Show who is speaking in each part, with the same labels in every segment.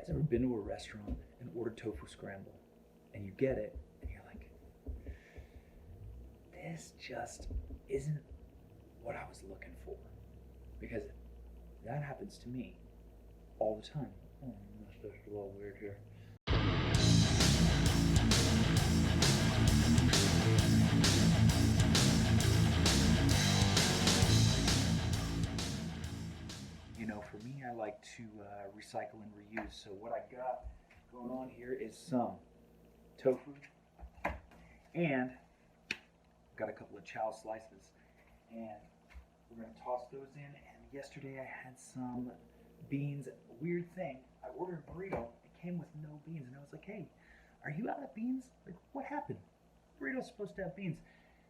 Speaker 1: guys ever been to a restaurant and ordered tofu scramble and you get it and you're like, this just isn't what I was looking for? Because that happens to me all the time. Oh, my mustache is a little weird here. You know, for me, I like to recycle and reuse. So what I got going on here is some tofu, and I've got a couple of chow slices, and we're gonna toss those in. And yesterday I had some beans. Weird thing, I ordered a burrito. It came with no beans, and I was like, "Hey, are you out of beans? Like, what happened? Burrito's supposed to have beans."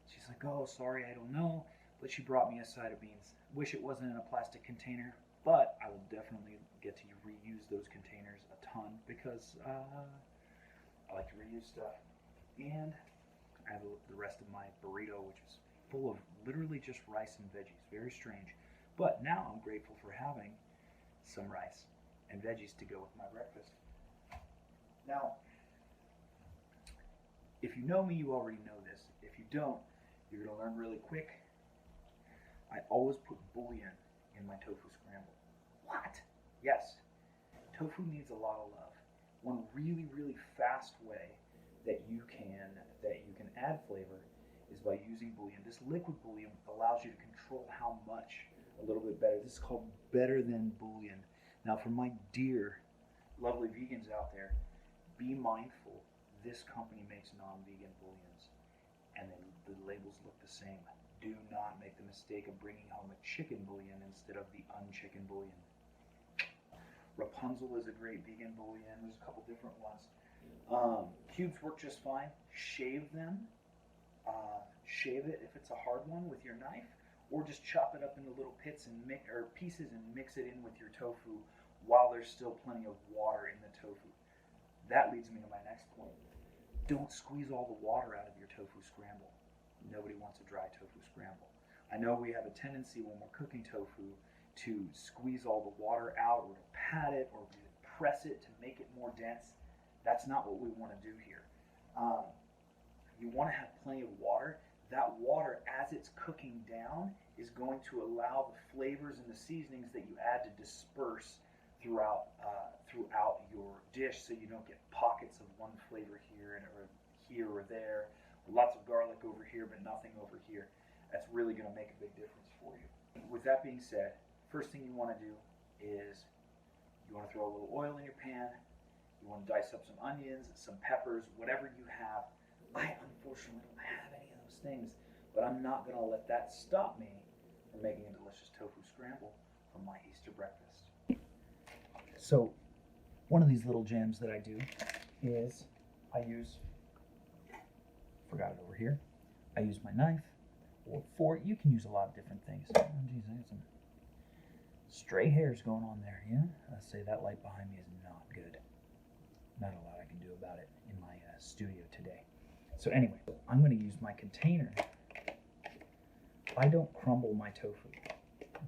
Speaker 1: She's like, "Oh, sorry, I don't know." But she brought me a side of beans. Wish it wasn't in a plastic container, but I will definitely get to reuse those containers a ton because I like to reuse stuff. And I have the rest of my burrito, which is full of literally just rice and veggies. Very strange. But now I'm grateful for having some rice and veggies to go with my breakfast. Now, if you know me, you already know this. If you don't, you're going to learn really quick. I always put bouillon in my tofu scramble. What? Yes. Tofu needs a lot of love. One really, really fast way that you can add flavor is by using bouillon. This liquid bouillon allows you to control how much a little bit better. This is called better than bouillon. Now, for my dear, lovely vegans out there, be mindful. This company makes non-vegan bouillons, and the labels look the same. Do not make the mistake of bringing home a chicken bouillon instead of the unchicken bouillon. Rapunzel is a great vegan bouillon. There's a couple different ones. Cubes work just fine. Shave them. Shave it if it's a hard one with your knife, or just chop it up into little pieces and mix it in with your tofu while there's still plenty of water in the tofu. That leads me to my next point. Don't squeeze all the water out of your tofu scramble. Nobody wants a dry tofu scramble. I know we have a tendency when we're cooking tofu to squeeze all the water out, or to pat it, or to press it to make it more dense. That's not what we want to do here. You want to have plenty of water. That water, as it's cooking down, is going to allow the flavors and the seasonings that you add to disperse throughout your dish, so you don't get pockets of one flavor here or there. Lots of garlic over here, but nothing over here. That's really going to make a big difference for you. With that being said, first thing you want to do is you want to throw a little oil in your pan. You want to dice up some onions, some peppers, whatever you have. I unfortunately don't have any of those things, but I'm not going to let that stop me from making a delicious tofu scramble for my Easter breakfast. So, one of these little gems that I do is forgot it over here. I use my knife or fork. You can use a lot of different things. Oh, geez, I got some stray hairs going on there. Yeah, I say that light behind me is not good. Not a lot I can do about it in my studio today. So anyway, I'm going to use my container. I don't crumble my tofu.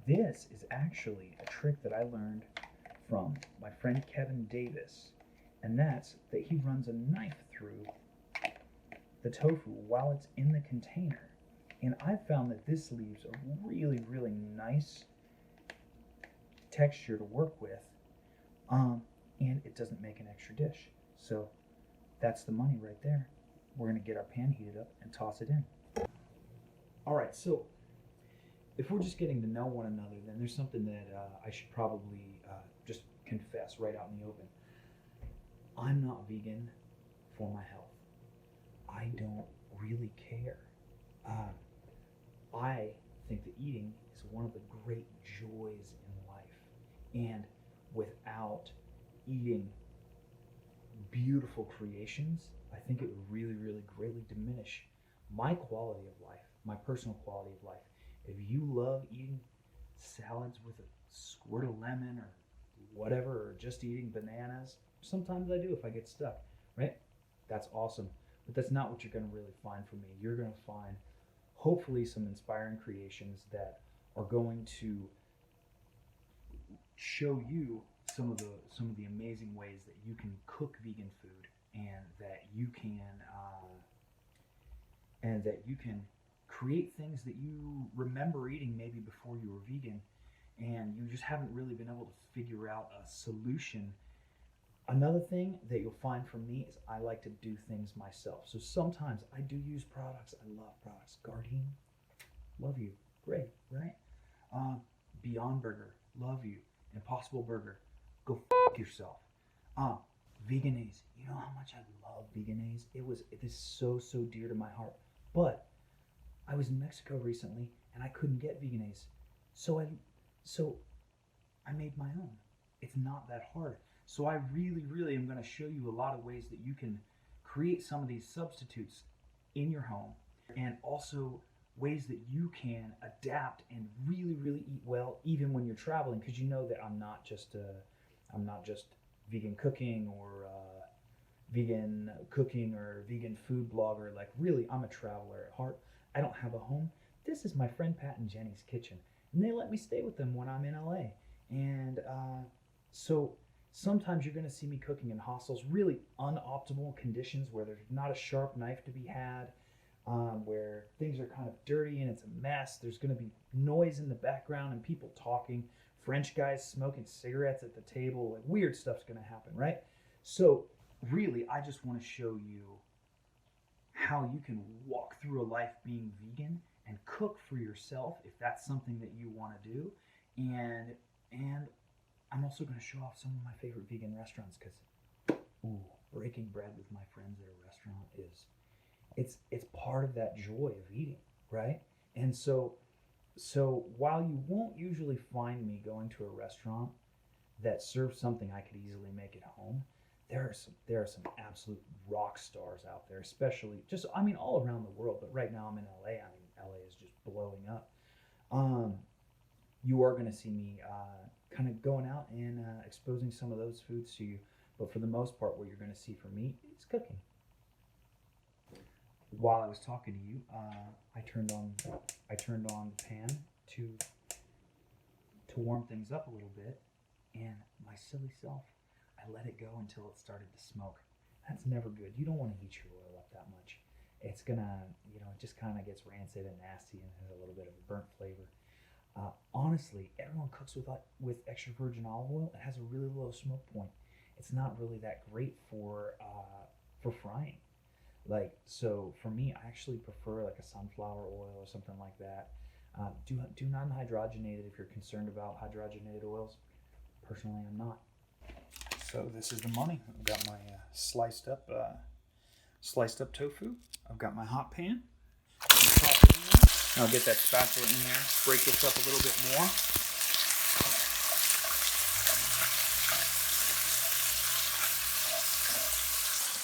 Speaker 1: This is actually a trick that I learned from my friend Kevin Davis, and that's that he runs a knife through the tofu while it's in the container. And I've found that this leaves a really, really nice texture to work with, and it doesn't make an extra dish. So that's the money right there. We're going to get our pan heated up and toss it in. All right, so if we're just getting to know one another, then there's something that I should probably just confess right out in the open. I'm not vegan for my health. I don't really care. I think that eating is one of the great joys in life. And without eating beautiful creations, I think it would really, really greatly diminish my quality of life, my personal quality of life. If you love eating salads with a squirt of lemon or whatever, or just eating bananas, sometimes I do if I get stuck, right? That's awesome. But that's not what you're going to really find from me. You're going to find hopefully some inspiring creations that are going to show you some of the amazing ways that you can cook vegan food, and that you can create things that you remember eating maybe before you were vegan, and you just haven't really been able to figure out a solution. Another thing that you'll find from me is I like to do things myself. So sometimes I do use products. I love products. Gardein, love you. Great, right? Beyond Burger, love you. Impossible Burger, go f yourself. Veganese, you know how much I love Veganese? It is so dear to my heart. But I was in Mexico recently and I couldn't get Veganese. So I made my own. It's not that hard. So I really am going to show you a lot of ways that you can create some of these substitutes in your home, and also ways that you can adapt and really eat well even when you're traveling, because you know that I'm not just vegan cooking or vegan food blogger. Like, really, I'm a traveler at heart. I don't have a home. This is my friend Pat and Jenny's kitchen, and they let me stay with them when I'm in LA. And so sometimes you're going to see me cooking in hostels, really unoptimal conditions where there's not a sharp knife to be had, where things are kind of dirty and it's a mess. There's going to be noise in the background and people talking, French guys smoking cigarettes at the table. Like, weird stuff's going to happen, right? So really, I just want to show you how you can walk through a life being vegan and cook for yourself if that's something that you want to do. And I'm also going to show off some of my favorite vegan restaurants, because breaking bread with my friends at a restaurant it's part of that joy of eating, right? And so while you won't usually find me going to a restaurant that serves something I could easily make at home, there are some absolute rock stars out there, especially all around the world, but right now I'm in LA. LA is just blowing up. You are going to see me kind of going out and exposing some of those foods to you, but for the most part, what you're going to see from me is cooking. While I was talking to you, I turned on the pan to warm things up a little bit, and my silly self, I let it go until it started to smoke. That's never good. You don't want to heat your oil up that much. It's gonna, it just kind of gets rancid and nasty and has a little bit of a burnt flavor. Honestly, everyone cooks with extra virgin olive oil. It has a really low smoke point. It's not really that great for frying. So for me, I actually prefer like a sunflower oil or something like that. Do non-hydrogenated if you're concerned about hydrogenated oils. Personally, I'm not. So this is the money. I've got my sliced up tofu. I've got my hot pan. I'll get that spatula in there. Break this up a little bit more.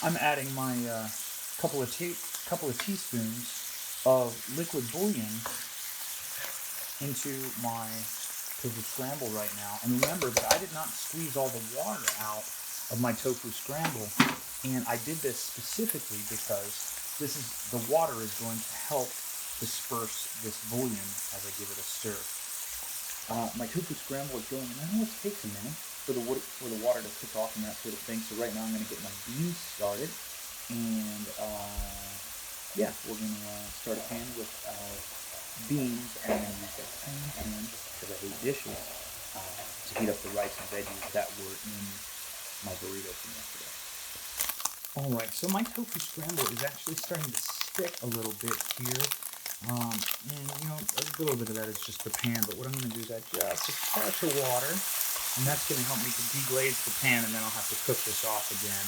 Speaker 1: I'm adding my couple of teaspoons of liquid bouillon into my tofu scramble right now. And remember that I did not squeeze all the water out of my tofu scramble, and I did this specifically because the water is going to help disperse this bouillon as I give it a stir. My tofu scramble is going, and I know it takes a minute for the water to cook off and that sort of thing. So right now I'm going to get my beans started, and we're going to start a pan with beans, and then use that same pan, because I hate dishes, to heat up the rice and veggies that were in my burrito from yesterday. All right, so my tofu scramble is actually starting to stick a little bit here. And a little bit of that is just the pan, but what I'm going to do is add just a touch of water, and that's going to help me to deglaze the pan, and then I'll have to cook this off again,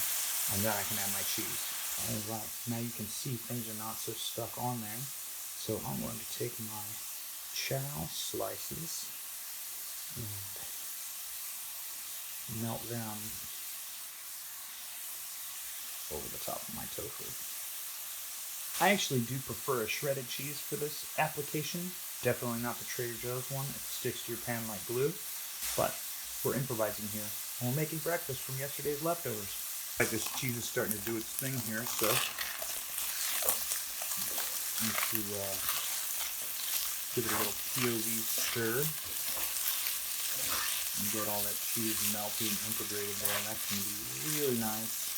Speaker 1: and then I can add my cheese. All right, now you can see things are not so stuck on there. So I'm going to take my chow slices and melt them over the top of my tofu. I actually do prefer a shredded cheese for this application. Definitely not the Trader Joe's one. It sticks to your pan like glue. But we're improvising here. And we're making breakfast from yesterday's leftovers. Like, this cheese is starting to do its thing here, so I need to give it a little POV stir. and get all that cheese melted and integrated there. That's going to be really nice.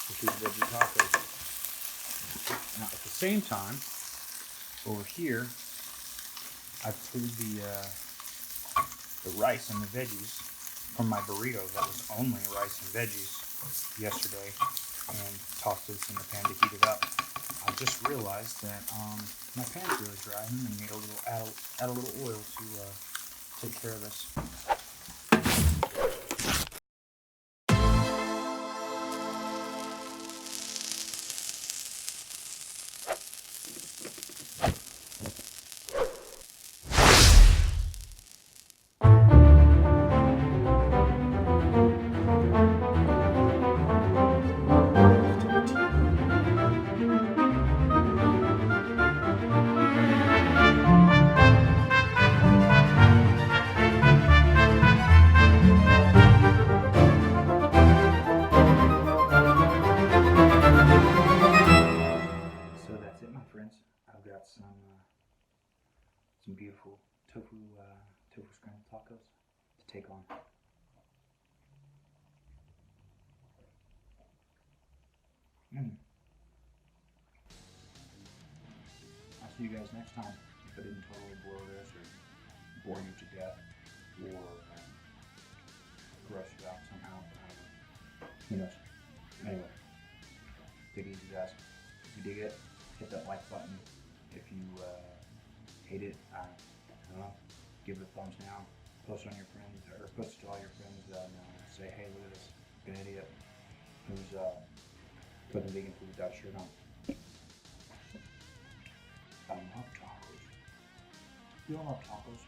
Speaker 1: With these veggie tacos. Now at the same time, over here, I've pulled the rice and the veggies from my burrito that was only rice and veggies yesterday, and tossed this in the pan to heat it up. I just realized that my pan's really dry and I need a little add a little oil to take care of this. I've got some beautiful tofu scrambled tacos to take on. I'll see you guys next time. If I didn't totally blow this or bore you to death or gross you out somehow, I don't know. Who knows? Anyway, take it easy, guys. If you dig it, hit that like button. If you hate it, I don't know, give it a thumbs down. Post on your friends, or post to all your friends and say, hey, look at this good idiot who's putting vegan food without a shirt on. I love tacos. You don't love tacos?